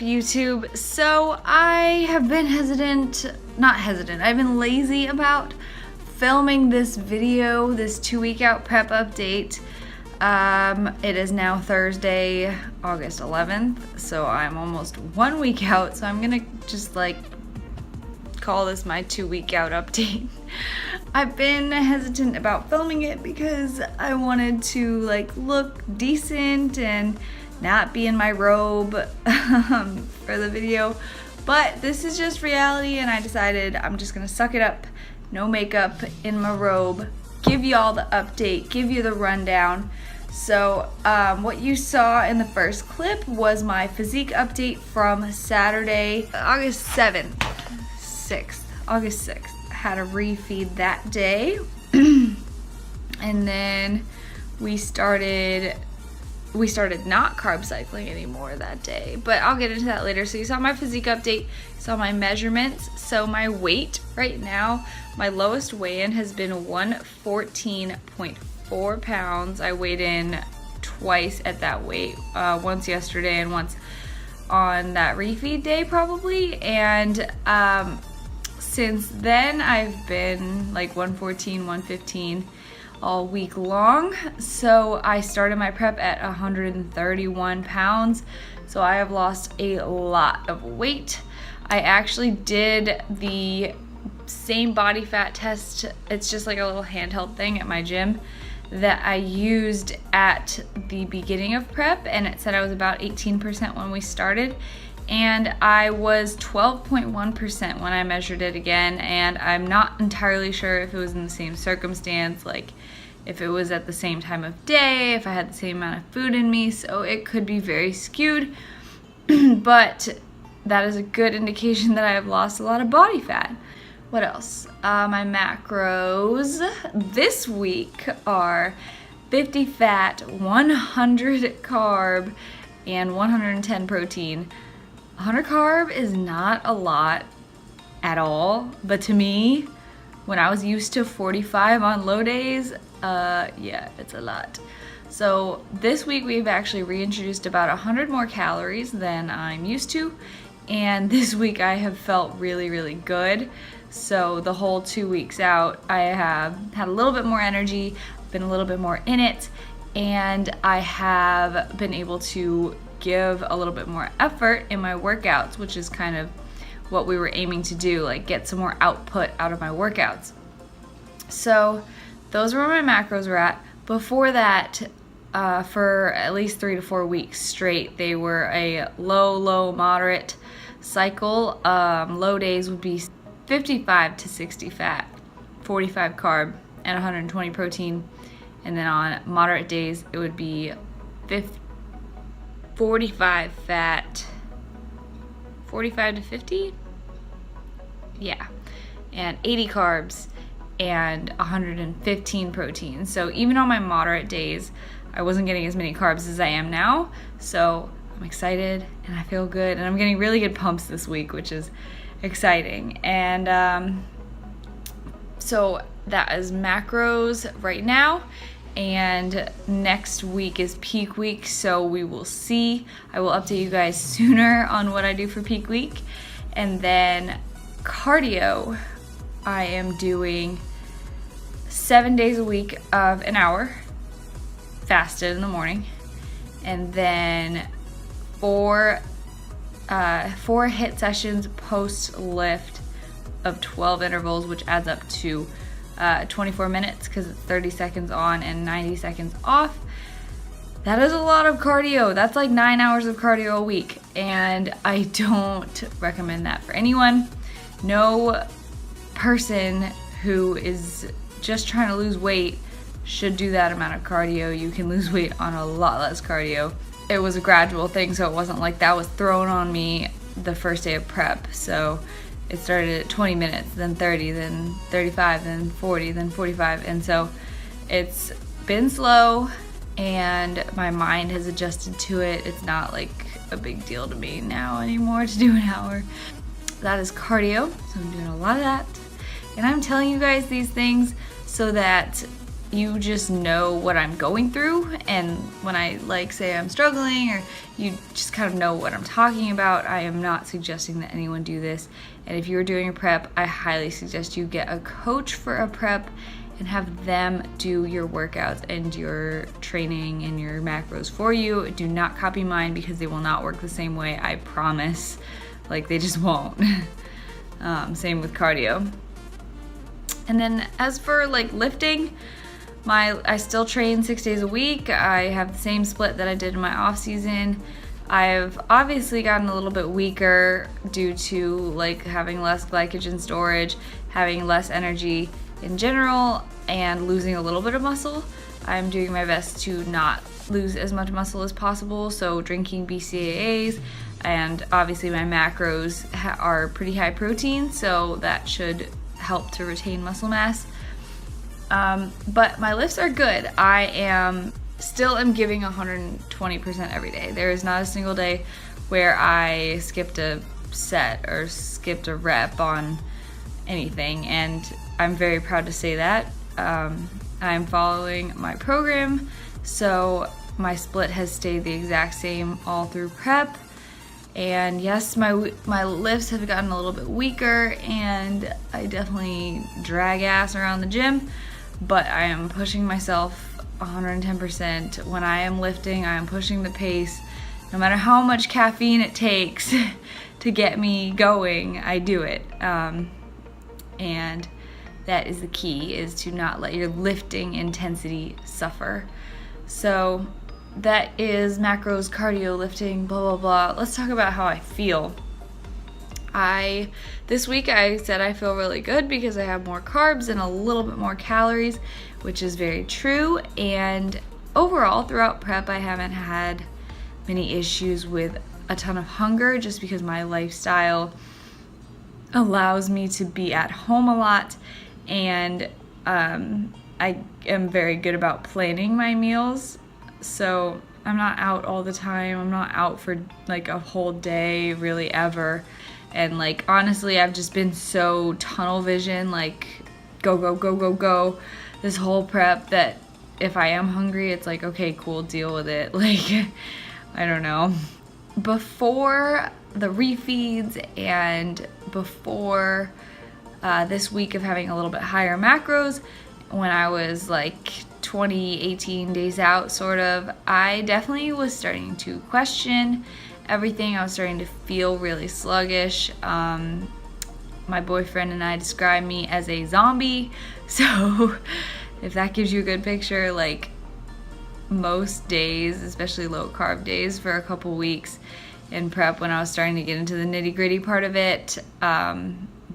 YouTube? So I have been I've been lazy about filming this video, this 2-week out prep update. It is now Thursday, August 11th, so I'm almost 1 week out, so I'm gonna just like call this my 2-week out update. I've been hesitant about filming it because I wanted to like look decent and not be in my robe for the video, but this is just reality and I decided I'm just gonna suck it up, no makeup, in my robe, give you all the update, give you the rundown. So what you saw in the first clip was my physique update from Saturday, August 6th. I had a refeed that day and then we started not carb cycling anymore that day, but I'll get into that later. So you saw my physique update, you saw my measurements. So my weight right now, my lowest weigh-in has been 114.4 pounds. I weighed in twice at that weight, once yesterday and once on that refeed day probably, and since then I've been like 114, 115 all week long. So I started my prep at 131 pounds. So I have lost a lot of weight. I actually did the same body fat test. It's just like a little handheld thing at my gym that I used at the beginning of prep, and it said I was about 18% when we started. And I was 12.1% when I measured it again, and I'm not entirely sure if it was in the same circumstance, like if it was at the same time of day, if I had the same amount of food in me, so it could be very skewed, but that is a good indication that I have lost a lot of body fat. What else? My macros this week are 50 fat, 100 carb, and 110 protein. 100 carb is not a lot at all, but to me, when I was used to 45 on low days, yeah, it's a lot. So this week we've actually reintroduced about 100 more calories than I'm used to, and this week I have felt really, really good. So the whole 2 weeks out, I have had a little bit more energy, been a little bit more in it, and I have been able to give a little bit more effort in my workouts, which is kind of what we were aiming to do, like get some more output out of my workouts. So those were where my macros were at. Before that, for at least 3 to 4 weeks straight, they were a low, moderate cycle. Low days would be 55 to 60 fat, 45 carb, and 120 protein. And then on moderate days, it would be 45 fat, 45 to 50? Yeah. And 80 carbs and 115 protein. So even on my moderate days, I wasn't getting as many carbs as I am now. So I'm excited and I feel good, and I'm getting really good pumps this week, which is exciting. And so that is macros right now. And next week is peak week, so we will see. I will update you guys sooner on what I do for peak week. And then cardio, I am doing 7 days a week of an hour fasted in the morning, and then four HIIT sessions post lift of 12 intervals, which adds up to 24 minutes because it's 30 seconds on and 90 seconds off. That is a lot of cardio. That's like 9 hours of cardio a week, and I don't recommend that for anyone. No person who is just trying to lose weight should do that amount of cardio. You can lose weight on a lot less cardio. It was a gradual thing, so it wasn't like that was thrown on me the first day of prep. So it started at 20 minutes, then 30, then 35, then 40, then 45. And so it's been slow and my mind has adjusted to it. It's not like a big deal to me now anymore to do an hour. That is cardio, so I'm doing a lot of that. And I'm telling you guys these things so that you just know what I'm going through, and when I like say I'm struggling, or you just kind of know what I'm talking about. I am not suggesting that anyone do this, and if you're doing a prep, I highly suggest you get a coach for a prep and have them do your workouts and your training and your macros for you. Do not copy mine, because they will not work the same way, I promise. Like, they just won't. Same with cardio. And then as for like lifting, I still train 6 days a week. I have the same split that I did in my off season. I've obviously gotten a little bit weaker due to like having less glycogen storage, having less energy in general, and losing a little bit of muscle. I'm doing my best to not lose as much muscle as possible, so drinking BCAAs, and obviously my macros are pretty high protein, so that should help to retain muscle mass. But my lifts are good. I am giving 120% every day. There is not a single day where I skipped a set or skipped a rep on anything, and I'm very proud to say that. I'm following my program, so my split has stayed the exact same all through prep. And yes, my lifts have gotten a little bit weaker, and I definitely drag ass around the gym, but I am pushing myself 110%. When I am lifting, I am pushing the pace. No matter how much caffeine it takes to get me going, I do it. And that is the key, is to not let your lifting intensity suffer. So that is macros, cardio, lifting, blah, blah, blah. Let's talk about how I feel. This week I said I feel really good because I have more carbs and a little bit more calories, which is very true. And overall, throughout prep, I haven't had many issues with a ton of hunger, just because my lifestyle allows me to be at home a lot, and I am very good about planning my meals. So I'm not out all the time. I'm not out for like a whole day really ever. And like, honestly, I've just been so tunnel vision, like go, go, go, go, go this whole prep, that if I am hungry, it's like, okay, cool, deal with it. Like, I don't know. Before the refeeds and before this week of having a little bit higher macros, when I was like 20, 18 days out, sort of, I definitely was starting to question everything. I was starting to feel really sluggish. My boyfriend and I describe me as a zombie, so if that gives you a good picture, like most days, especially low carb days for a couple weeks in prep, when I was starting to get into the nitty gritty part of it,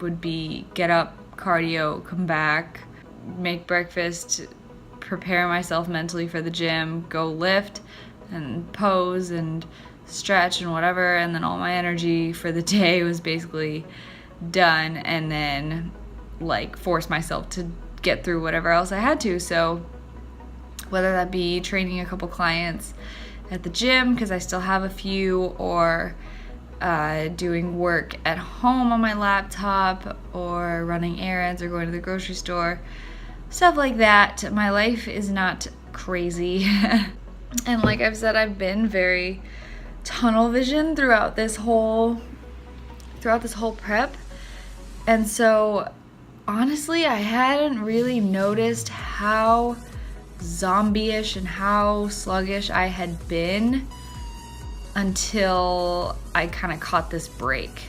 would be get up, cardio, come back, make breakfast, prepare myself mentally for the gym, go lift and pose and stretch and whatever, and then all my energy for the day was basically done, and then like force myself to get through whatever else I had to. So whether that be training a couple clients at the gym, because I still have a few, or doing work at home on my laptop, or running errands, or going to the grocery store, stuff like that. My life is not crazy. And like I've said, I've been very tunnel vision throughout this whole prep. And so honestly, I hadn't really noticed how zombie-ish and how sluggish I had been until I kind of caught this break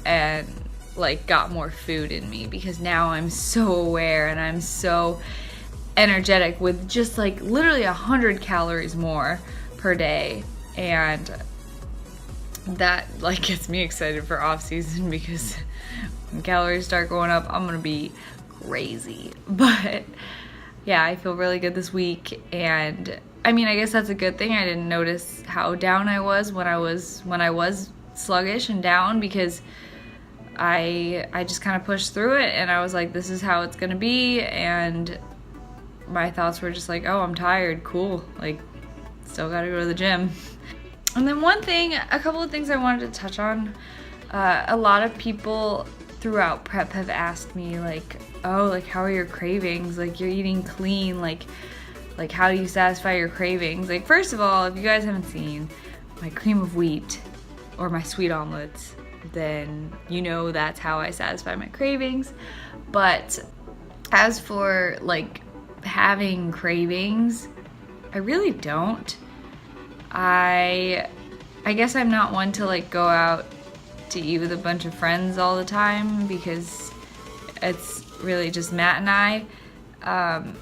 and like got more food in me, because now I'm so aware and I'm so energetic with just like literally 100 calories more per day, and that like gets me excited for off season, because when calories start going up, I'm gonna be crazy. But yeah, I feel really good this week, and I mean, I guess that's a good thing. I didn't notice how down I was when I was sluggish and down, because I just kind of pushed through it, and I was like, this is how it's gonna be, and my thoughts were just like, oh, I'm tired, cool, like still gotta go to the gym. And then a couple of things I wanted to touch on. A lot of people throughout prep have asked me like, oh, like how are your cravings? Like you're eating clean, like how do you satisfy your cravings? Like first of all, if you guys haven't seen my cream of wheat or my sweet omelets, then you know that's how I satisfy my cravings. But as for like having cravings, I really don't. I guess I'm not one to like go out to eat with a bunch of friends all the time because it's really just Matt and I.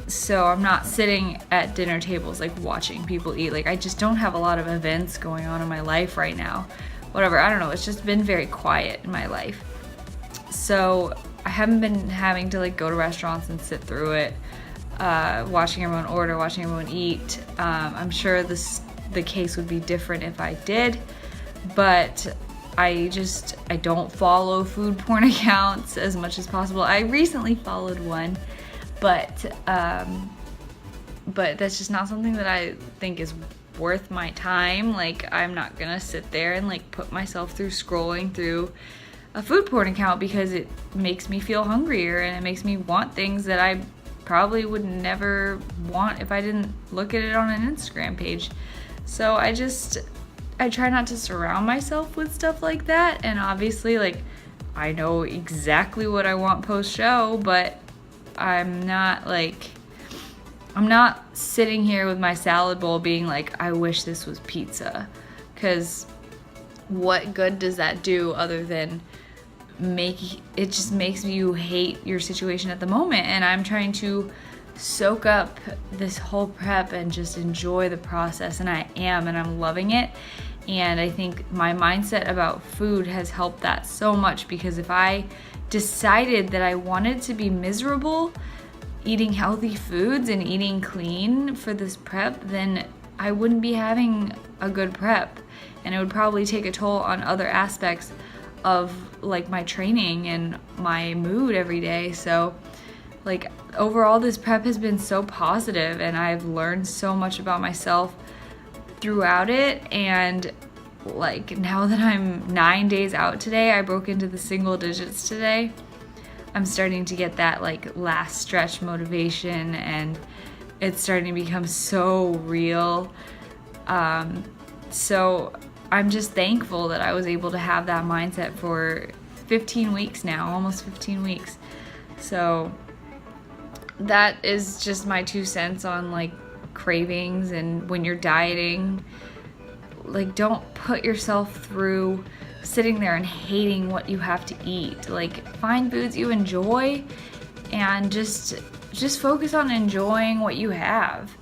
So I'm not sitting at dinner tables like watching people eat. Like I just don't have a lot of events going on in my life right now. Whatever, I don't know, it's just been very quiet in my life. So I haven't been having to like go to restaurants and sit through it, watching everyone order, watching everyone eat. I'm sure the case would be different if I did, but I don't follow food porn accounts as much as possible. I recently followed one, but that's just not something that I think is worth my time. Like I'm not gonna sit there and like put myself through scrolling through a food porn account because it makes me feel hungrier and it makes me want things that I probably would never want if I didn't look at it on an Instagram page. So I try not to surround myself with stuff like that, and obviously like I know exactly what I want post show, but I'm not sitting here with my salad bowl being like, I wish this was pizza, because what good does that do other than it just makes you hate your situation at the moment. And I'm trying to soak up this whole prep and just enjoy the process, and I'm loving it. And I think my mindset about food has helped that so much, because if I decided that I wanted to be miserable eating healthy foods and eating clean for this prep, then I wouldn't be having a good prep, and it would probably take a toll on other aspects of like my training and my mood every day. So like overall this prep has been so positive, and I've learned so much about myself throughout it. And like now that I'm 9 days out today, I broke into the single digits today, I'm starting to get that like last stretch motivation, and it's starting to become so real. So I'm just thankful that I was able to have that mindset for 15 weeks now, almost 15 weeks. So that is just my 2 cents on like cravings. And when you're dieting, like don't put yourself through sitting there and hating what you have to eat. Like find foods you enjoy and just focus on enjoying what you have.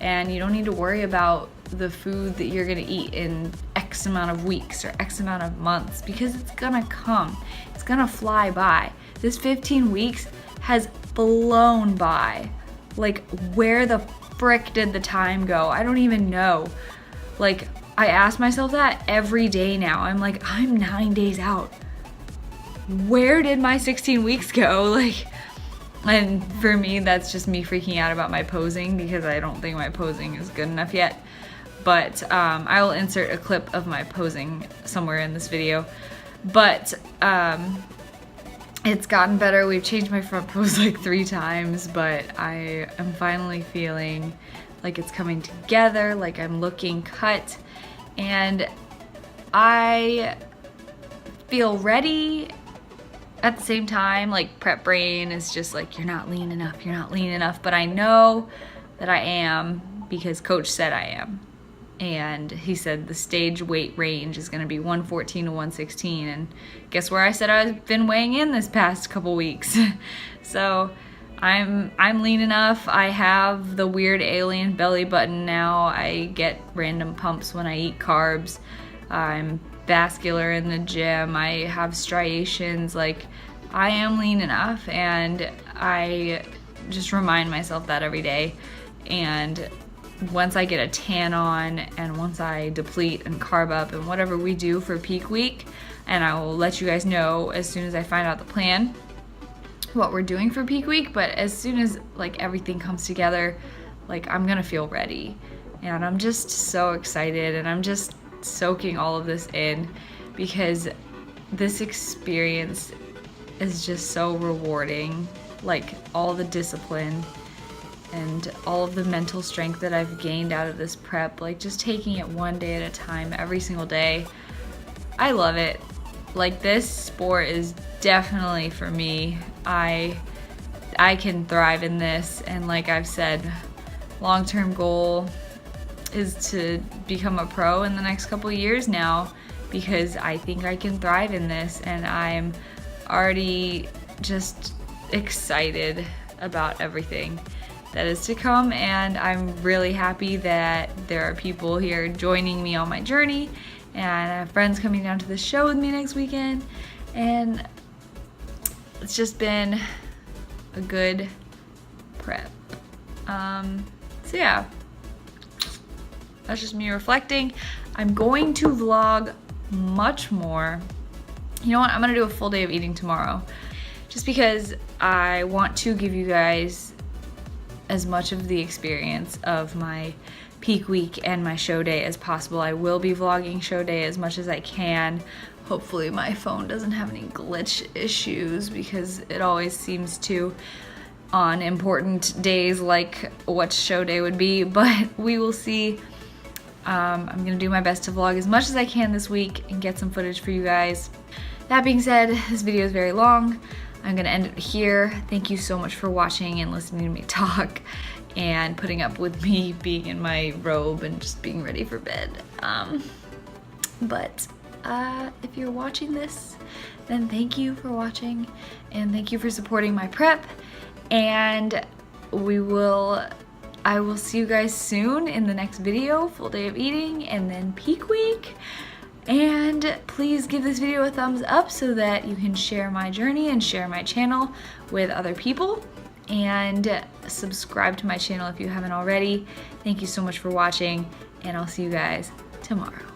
And you don't need to worry about the food that you're gonna eat in X amount of weeks or X amount of months, because it's gonna come. It's gonna fly by. This 15 weeks has blown by. Like where the frick did the time go? I don't even know. Like I ask myself that every day now. I'm like, I'm 9 days out. Where did my 16 weeks go? Like, and for me, that's just me freaking out about my posing, because I don't think my posing is good enough yet. But I will insert a clip of my posing somewhere in this video. But it's gotten better. We've changed my front pose like 3 times, but I am finally feeling like it's coming together, like I'm looking cut. And I feel ready at the same time. Like prep brain is just like, you're not lean enough, but I know that I am, because coach said I am. And he said the stage weight range is going to be 114 to 116, and guess where I said I've been weighing in this past couple weeks. So I'm lean enough. I have the weird alien belly button now. I get random pumps when I eat carbs. I'm vascular in the gym. I have striations. Like I am lean enough, and I just remind myself that every day. And once I get a tan on, and once I deplete and carb up and whatever we do for peak week, and I will let you guys know as soon as I find out the plan what we're doing for peak week. But as soon as like everything comes together, like I'm gonna feel ready, and I'm just so excited, and I'm just soaking all of this in, because this experience is just so rewarding. Like all the discipline and all of the mental strength that I've gained out of this prep, like just taking it one day at a time every single day. I love it. Like this sport is definitely for me. I can thrive in this, and like I've said, long-term goal is to become a pro in the next couple of years now, because I think I can thrive in this, and I'm already just excited about everything that is to come, and I'm really happy that there are people here joining me on my journey, and I have friends coming down to the show with me next weekend, and it's just been a good prep. So yeah, that's just me reflecting. I'm going to vlog much more. You know what, I'm gonna do a full day of eating tomorrow, just because I want to give you guys as much of the experience of my peak week and my show day as possible. I will be vlogging show day as much as I can. Hopefully my phone doesn't have any glitch issues, because it always seems to on important days like what show day would be, but we will see. I'm gonna do my best to vlog as much as I can this week and get some footage for you guys. That being said, this video is very long. I'm gonna end it here. Thank you so much for watching and listening to me talk and putting up with me being in my robe and just being ready for bed. If you're watching this, then thank you for watching, and thank you for supporting my prep, and I will see you guys soon in the next video, full day of eating, and then peak week. And please give this video a thumbs up so that you can share my journey and share my channel with other people, and subscribe to my channel if you haven't already. Thank you so much for watching, and I'll see you guys tomorrow.